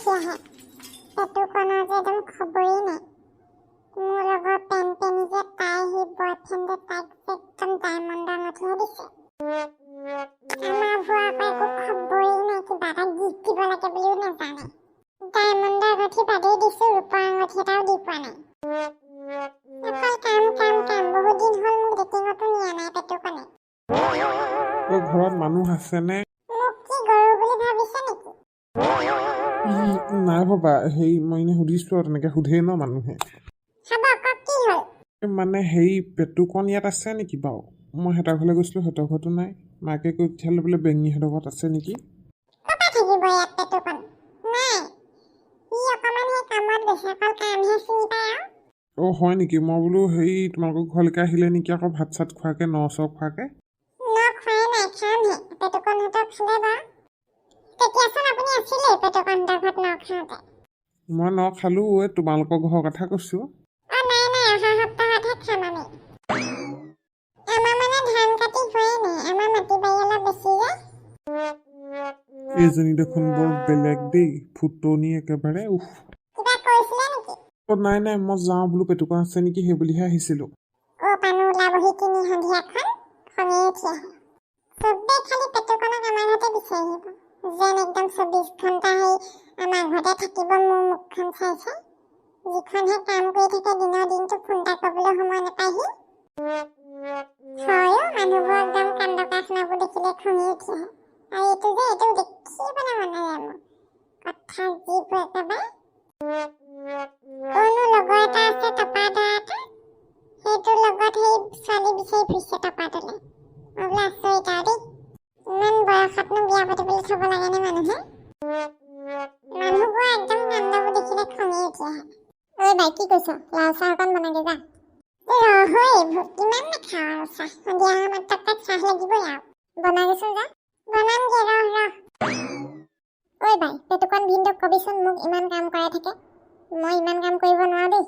উঠি আহে পেটুকণৰ যে একদম খবৰেই নাই মোৰ লগৰ পেনপেনি যে তাই সেই বয়ফ্ৰেণ্ডে তাইক যে একদম ডায়মণ্ডৰ নথিহে দিছে আমাৰ ভুৱা একো খবৰেই নাই কিবা এটা গিফ্ট দিব লাগে বুলিও নাজানে ডায়মণ্ডৰ আঙঠি বাদেই দিছো ৰূপৰ আঙঠি এটাও দি পোৱা নাই অকল কাম কাম কাম বহুত দিন হ'ল মোক ডেটিঙতো নিয়া নাই পেটুকণে ঘৰত মানুহ আছেনে মোক কি গৰু বুলি ভাবিছে নেকি নাই ভবা মই এনে সুধিছো আৰু তেনেকে সোধেই ন মানুহে হ'ব কওক কি হ'ল মানে পেটুকণ ইয়াত আছে নেকি বাৰু মই সিহঁতৰ ঘৰলৈ গৈছিলো সিহঁতৰ ঘৰতো নাই মাকে কৈ পঠিয়ালে বোলে বেঙিহঁতৰ ঘৰত আছে নেকি ক'পা থাকিব ইয়াত পেটুকণ নাই সি অকণমান সেই কামত গৈছে অকল কামহে চিনি পায় আৰু হয় নেকি মই বোলো তোমালোকৰ ঘৰলৈকে আহিলে নেকি আকৌ ভাত চাত খোৱাকে ন চৰ খোৱাকে খোৱাই নাই খামহে পেটুকণহঁতক খালে বাৰু তেতিয়াচোন আপুনি আছিলেই পেটুকণহঁতৰ ঘৰত খাওঁতে মই ন খালো তোমালোকৰ ঘৰৰ কথা কৈছো নাই অহা সপ্তাহতহে খাম আমি আমাৰ মানে ধান কাটি হোৱাই নাই আমাৰ মাটি বাৰী অলপ বেছি যে এইজনী দেখোন বৰ বেলেগ দেই ফুটনি একেবাৰে কিবা কৈছিলে নেকি নাই মই যাওঁ বোলো পেটুকণ আছে নেকি সেই বুলিহে আহিছিলো পানী ওলাবহি তিনি সন্ধিয়াখন খঙেই উঠি আহে চবেই খালি পেটুকণক আমাৰ ঘৰতে বিচাৰি আহিব যেন একদম 24 ঘণ্টা আমাৰ ঘৰতে থাকিব মোৰ মুখখন চাই চাই যিখনহে কাম কৰি থাকে দিনৰ দিনটো ফোন এটা কৰিবলৈ সময় নাপায়হি হয়ো মানুহবোৰ একদম কাণ্ড কাৰখানাবোৰ দেখিলে খঙেই উঠি আহে আৰু এইটো দেখিবলৈ মন নাযায় মোৰ কথা যিবোৰ একেবাৰে কোনো লগৰ এটা আছে টপা দৰা এটা সেইটোৰ লগত ছোৱালী বিচাৰি ফুৰিছে টপাটোলে মই বোলে আচৰিত আৰু দেই ইমান বয়সতনো বিয়া পাতিবলৈ থব লাগেনে মানুহবোৰ একদম কাণ্ডবোৰ দেখিলে খঙেই উঠি আহে ঐ বাই কি কৈছ লাল চাহ অকণ বনাগে যা কিমান নাখাওঁ আৰু চাহ সন্ধিয়া সময়ত তাত চাহ লাগিবই আৰু বনাগেচোন যা বনামগে ৰহ ঐ বাই পেটুকণ ভিনদেউক কবিচোন মোক ইমান কাম কৰাই থাকে মই ইমান কাম কৰিব নোৱাৰো দেই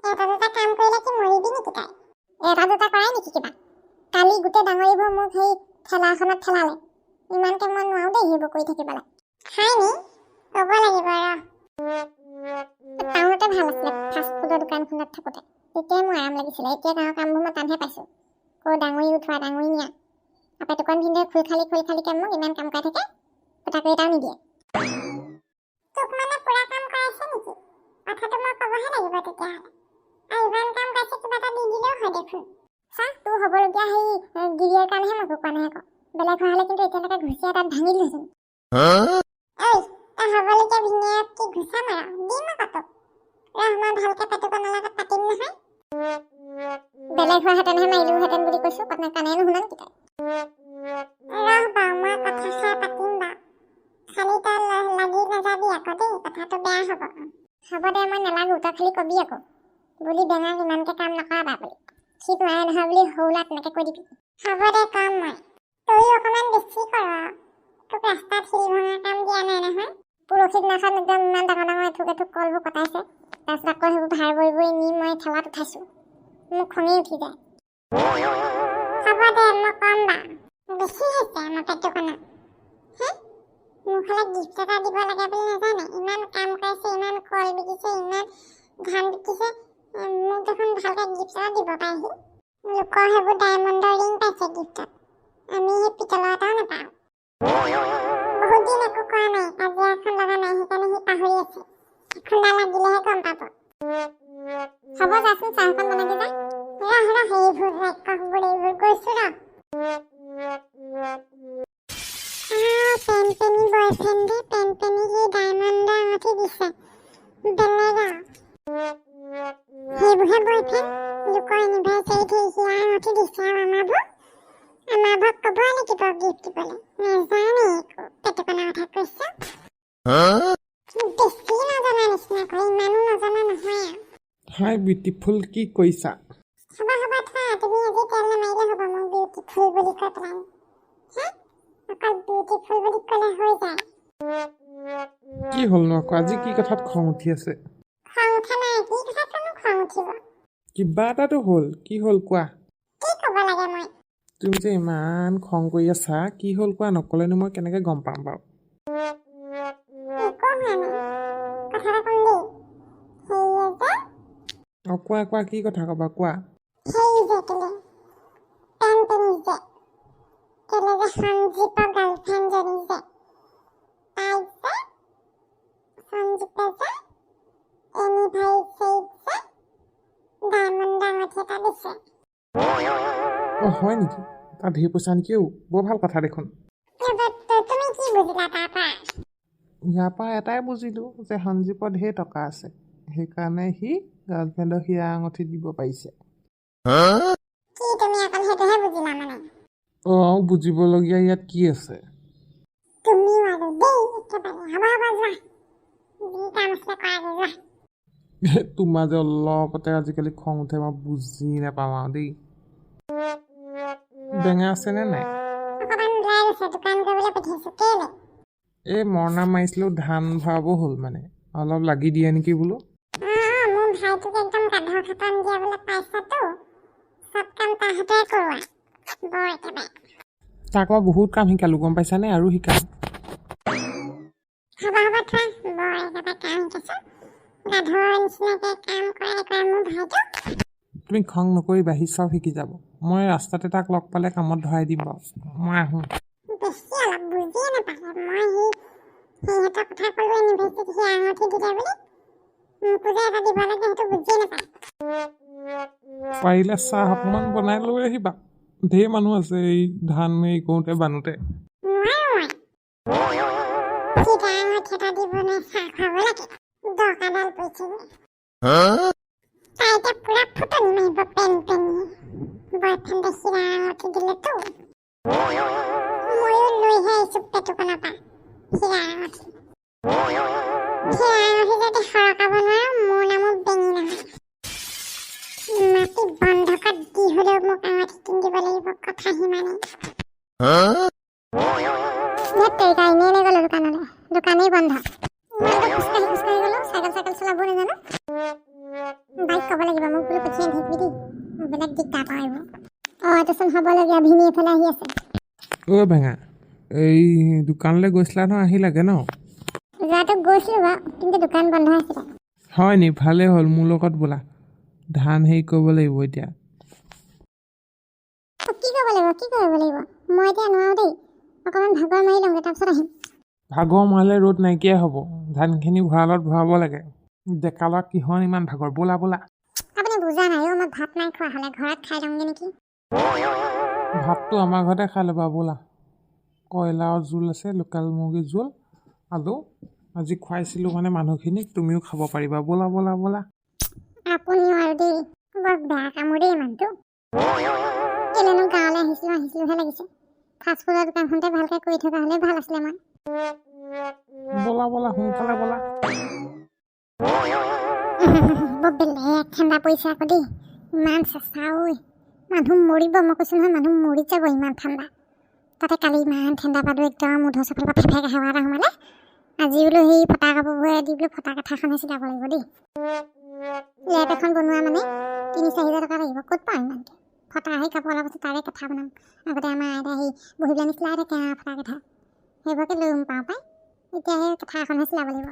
এটা দুটা কাম কৰিলে কি মৰিবি নেকি তাই এটা দুটা কৰাই নেকি কিবা কালি গোটেই ডাঙৰীবোৰ মোক ঠেলা এখনত ঠেলালে ইমানকে মই নোৱাৰো দেই সেইবোৰ কৰি থাকিবলৈ হয় নি ক'ব লাগিব টাউনতে ভাল আছিলে ফাষ্ট ফুডৰ দোকানখনত থাকোঁতে তেতিয়াই মোৰ আৰাম লাগিছিলে এতিয়া গাঁৱৰ কামবোৰ মই টানহে পাইছোঁ ডাঙৰি উঠোৱা ডাঙৰি নিয়া পেটুকণ ভিনদেউৱে খুল খালিকে মোক ইমান কাম কৰাই থাকে ফুটা কৰি এটাও নিদিয়ে তোক মানে পুৰা কাম কৰাইছে নেকি কথাটো মই ক'বহে লাগিব তেতিয়াহ'লে আৰু ইমান কাম কৰাইছে কিবা এটা দি দিলেও হয় দেখোন চাহ তোৰ হ'বলগীয়া গিৰিয়েৰ কাৰণেহে মই কোৱা নাই আকৌ বেলেগ হোৱা হ'লে কিন্তু এতিয়ালৈকে ঘুচিয়া তাত ভাঙি দিলোহেঁতেন তই হ'বলগীয়া ভিনিয়েৰক কি ঘুচা মাৰ দিম আকৌ তোক মই ভালকে পেটুকণৰ লগত পাতিম নহয় বেলেগ হোৱাহেঁতেনহে মাৰিলোহেঁতেন বুলি কৈছো কথা কাণে নুশুনা নেকি তই বাৰু মই কথা চাই পাতিম বাৰু খালি তই লাগি নাযাবি আকৌ দেই কথাটো বেয়া হ'ব দে মই নালাগো তই খালি কবি আকৌ বুলি বেঙাক ইমানকে কাম নকৰাবা বুলি সি নোৱাৰে নহয় বুলি সৰুলা তেনেকে কৈ দিবি হ'ব দে কম মই তয়ো অকণমান বেছি কৰ তোক ৰাস্তাত শিল ভঙা কাম দিয়া নাই নহয় পৰহি দিনাখন একদম ইমান ডাঙৰ এথুক কলবোৰ কটাইছে তাৰপিছত আকৌ সেইবোৰ ভাৰ বৰি নি মই ঠেলাত উঠাইছোঁ মোক খঙেই উঠি যায় হ'ব দে মই কম বাৰু বেছি হৈছে আমাৰ পেটুকণত মোৰ ফালে গিফ্ট এটা দিব লাগে বুলি নাজানে ইমান কাম কৰিছে ইমান কল বিকিছে ইমান ধান বিকিছে মোক দেখোন ভালকে গিফ্ট এটা দিব পাৰেহি লোকৰ সেইবোৰ ডায়মণ্ডৰ ৰিং পাইছে গিফ্টত আমি সেই পিতলৰ এটাও নাপাওঁ বহুত দিন একো কৰা নাই কাজিয়া এখন লগা নাই সেইকাৰণে সি পাহৰি আছে খুন্দা লাগিলেহে গম পাব হ'ব যাচোন চাহ অকণ বনাগে যা সেইবোৰ ৰাক্ষসবোৰ এইবোৰ গৈছো পেনপেনি বয়ফ্ৰেণ্ডে পেনপেনি সেই ডায়মণ্ডৰ আঙঠি দিছে বেলেগ সেইবোৰহে বয়ফ্ৰেণ্ড লোকৰ এনিভাৰ্চাৰীত সি আঙঠি দিছে আৰু আমাৰবোৰক ক'ব লাগিব গিফ্ট দিবলৈ নেজানে একো পেটুকণৰ কথা কৈছো বেছি নজনা নিচিনা কয় ইমানো নজনা নহয় আৰু হাই বিউটিফুল কি কৈছা হ'ব থোৱা তুমি আজি তেল নামাৰিলে হ'ব মোক বিউটিফুল বুলি কৈ পেলাই অকল বিউটিফুল বুলি ক'লে হৈ যায় কি হ'লনো আকৌ আজি কি কথাত খং উঠি আছে খং উঠা নাই কি কথাতনো খং উঠিব কিবা এটাতো হ'ল কি হ'ল কোৱা কি ক'ব লাগে মই তুমি যে ইমান খং কৰি আছা কি হ'ল কোৱা নকলেনো মই কেনেকে গম পাম বাৰু একো হোৱা নাই অঁ কোৱা কোৱা, কি কথা ক'বা কোৱা। সেই যে কেলে পেন পিন্ধিছে কেলে যে সঞ্জীৱৰ গাৰ্লফ্ৰেণ্ডজনী যে তাইক যে সঞ্জীৱে যে এনিভাৰ্চেৰীত যে ডায়মণ্ড আঙঠি এটা দিছে। অঁ হয় নেকি? তাত ঢেৰ পইচা নেকি? বৰ ভাল কথা দেখোন। তুমি কি বুজিলা তাৰপৰা? ইয়াৰ পৰা এটাই বুজিলোঁ যে সঞ্জীৱৰ ঢেৰ টকা আছে, সেইকাৰণে সি গাৰ্লফ্ৰেণ্ডক হীৰা আঙঠি দিব পাৰিছে। কি তুমি অকল সেইটোহে বুজিলা মানে? অঁ বুজিবলগীয়া ইয়াত কি আছে? তুমি আৰু দেই একেবাৰে। হ'ব যোৱা, যি কাম আছে কৰাগে যোৱা। তোমাৰ যে অলপতে আজিকালি খং উঠে, মই বুজি নাপাওঁ আৰু দেই। বেঙা আছেনে নাই? অকণমান ওলাই গৈছে, দোকান কৰিবলৈ পঠিয়াইছো। কেলে? এই মৰণা মাৰিছিলোঁ, ধান ভৰাব হ'ল মানে, অলপ লাগি দিয়ে নেকি বোলো। মোৰ ভাইটোক একদম গাধ খাটন দিয়াবলৈ পাইছাতো, চব কাম তাৰ হাতে কৰোৱা। বৰ একেবাৰে। তাক মই বহুত কাম শিকালোঁ গম পাইছানে, আৰু শিকাম। থোৱা বৰ একেবাৰে কাম শিকাইছো। গাধৰ নিচিনাকৈ কাম কৰাই মোৰ ভাইটোক। তুমি খং নকৰিবা, সি চব শিকি যাব। মই ৰাস্তাতে তাক লগ পালে কামত ধৰাই দিম বাৰু। মই আহোঁ। বেছি অলপ বুজিয়ে নাপালে। মই সিহঁতৰ কথা ক'লো ইউনিভাৰ্চিটিত সি আঙুঠি দিলে বুলি, মোকো যে এটা দিব লাগে সেইটো বুজিয়ে নাপালে। পাৰিলে চাহ অকণমান বনাই লৈ আহিবা, ঢেৰ মানুহ আছে এই ধান হেৰি কৰোঁতে বানোতে। নোৱাৰো মই। চিধা আঙুঠি এটা দিবলৈ চাহ খুৱাব লাগে, দৰকাৰডাল পৰিছে যে। তাই এতিয়া পুৰা ফুটনি মাৰিব পেন পেনি। বয়ফ্ৰেণ্ডে চিধা আঙুঠি দিলেতো। ময়ো লৈহে আহিছো পেটুকনৰ পৰা চিধা আঙুঠি। চিধা আঙুঠি যদি সৰকাব নোৱাৰো, মোৰ নামো বেঙি নহয়। মাটি বন্ধকত দি হ'লেও মোক আঙুঠি কিনি দিব লাগিব, কথা সিমানেই। এনেই গ'লো দোকানলৈ, দোকানেই বন্ধ। ইমানটো খোজকাঢ়ি গ'লো, চাইকেল চলাব নাজানো। বাইক ক'ব লাগিব, মোক বোলো পঠিয়াই থাকিবি দেই, বেলেগ দিগদাৰ পাওঁ এইবোৰ। এইটোচোন হ'বলগীয়া ভিনি এইফালে আহি আছে। অ' বেঙা, এই দোকানলৈ গৈছিলা ন, আহিলাগে ন? যোৱাটো গৈছিলোঁ বাৰু, কিন্তু দোকান বন্ধ আছিলে। হয় নি? ভালেই হ'ল, মোৰ লগত ব'লা, ধান হেৰি কৰিব লাগিব এতিয়া। কি কৰিব লাগিব? মই এতিয়া নোৱাৰো দেই, অকণমান ভাগৰ মাৰি লওঁগৈ, তাৰপিছত আহিম। ভাগৰ মাৰিলে ৰ'দ নাইকিয়াই হ'ব, ধানখিনি ভঁৰালত ভৰাব লাগে। ডেকা ল'ৰা কিহৰ ইমান ভাগৰ, ব'লা ব'লা। আপুনি বুজা নাই অ', মই ভাত নাই খোৱা, হ'লে ঘৰত খাই লওঁগৈ নেকি। ভাতটো আমাৰ ঘৰতে খাই ল'বা ব'লা। কয়লাৰৰ জোল আছে, লোকেল মুৰ্গীৰ জোল, আলু। আজি খুৱাইছিলোঁ মানে মানুহখিনিক, তুমিও খাব পাৰিবা, ব'লা ব'লা ব'লা। আপুনিও আৰু দেই, বৰ বেয়া কামোৰ দেই মানুহটো। কেলেনো গাঁৱলৈ আহিছিলোহে লাগিছে। ফাষ্টফুডৰ দোকানখনতে ভালকৈ কৰি থকা হ'লে ভাল আছিলে মই। ব'লা ব'লা, সোনকালে ব'লা। বৰ বেলেগ ঠাণ্ডা পৰিছে আকৌ দেই, ইমান চেঁচা ঐ। মানুহ মৰিব, মই কৈছোঁ নহয়, মানুহ মৰি যাব ইমান ঠাণ্ডা। তাতে কালি ইমান ঠাণ্ডা পালোঁ, একদম মুধৰ চফালৰ পৰা ফেফেকে হাৱা এটা সোমালে। আজি বোলো সেই ফটা কাপোৰবোৰে দি বোলো ফটা কেঠাখনহে চিলাব লাগিব দেই। লেপ এখন বনোৱা মানে ৩-৪ হাজাৰ টকা লাগিব, ক'ত পাওঁ ইমানকৈ। ফটা সেই কাপোৰ অলপ আছে, তাৰে কেঠা বনাম। আগতে আমাৰ আইতাই সেই বহি পেলাই নিচিলাই থাকে ফটা কেঠা, সেইবোৰকে লৈ পাওঁ পাই। এতিয়া সেই কেঠা এখনহে চিলাব লাগিব।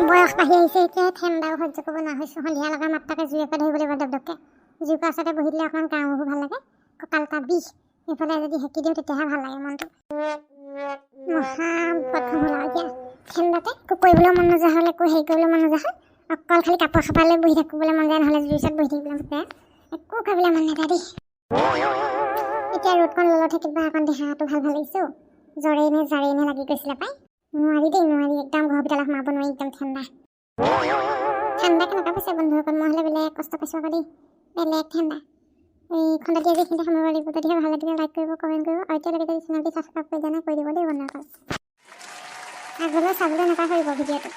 বয়স বাঢ়ি আহিছে, এতিয়া ঠাণ্ডাও সহ্য কৰিব নোৱাৰা হৈছোঁ। সন্ধিয়া লগা মাত্ৰকে জুই একে ধৰিব লাগিব দপদপকৈ। জুইৰ ওচৰতে বহি দিলে অকণমান গাঁওবোৰ ভাল লাগে, কঁকাল এটা বিষ। সেইফালে যদি সেকি দিওঁ তেতিয়াহে ভাল লাগে মনটো। মহা প্ৰথম হ'ল আৰু এতিয়া ঠাণ্ডাতে একো কৰিবলৈ মন নোযোৱা হ'ল, একো হেৰি কৰিবলৈ মন নোযোৱা হ'ল। অকল খালি কাপোৰ খাপালৈ বহি থাকিবলৈ মন যায়, নহ'লে জুইৰ ওচৰত বহি থাকিবলৈ মন যায়। একো খাবলৈ মন নাযায় দেই। এতিয়া ৰ'দকণ ল'লতহে কিবা অকণ দেহাটো ভাল লাগিছে। জ্বৰেই নে জাৰেই নে লাগি গৈছিলে পাই। নোৱাৰি দেই, নোৱাৰি, একদম ঘৰৰ ভিতৰলৈ সোমাব নোৱাৰি, একদম ঠাণ্ডা। ঠাণ্ডা কেনেকুৱা পাইছে বন্ধুসকল? মই হ'লে বেলেগ কষ্ট পাইছোঁ আকৌ দেই, বেলেগ ঠাণ্ডা। এই খণ্ডটি আজি এইখিনিতে সামৰিব লাগিব। যদিহে ভাল লাগে লাইক কৰিব, কমেণ্ট কৰিব, আৰু এতিয়ালৈকে যদি চেনেলটি ছাবস্ক্ৰাইব কৰি দিয়া নাই কৰি দিব দেই বন্ধুসকল। আগলৈ চাবলৈ নাপাহৰিব ভিডিঅ'টো।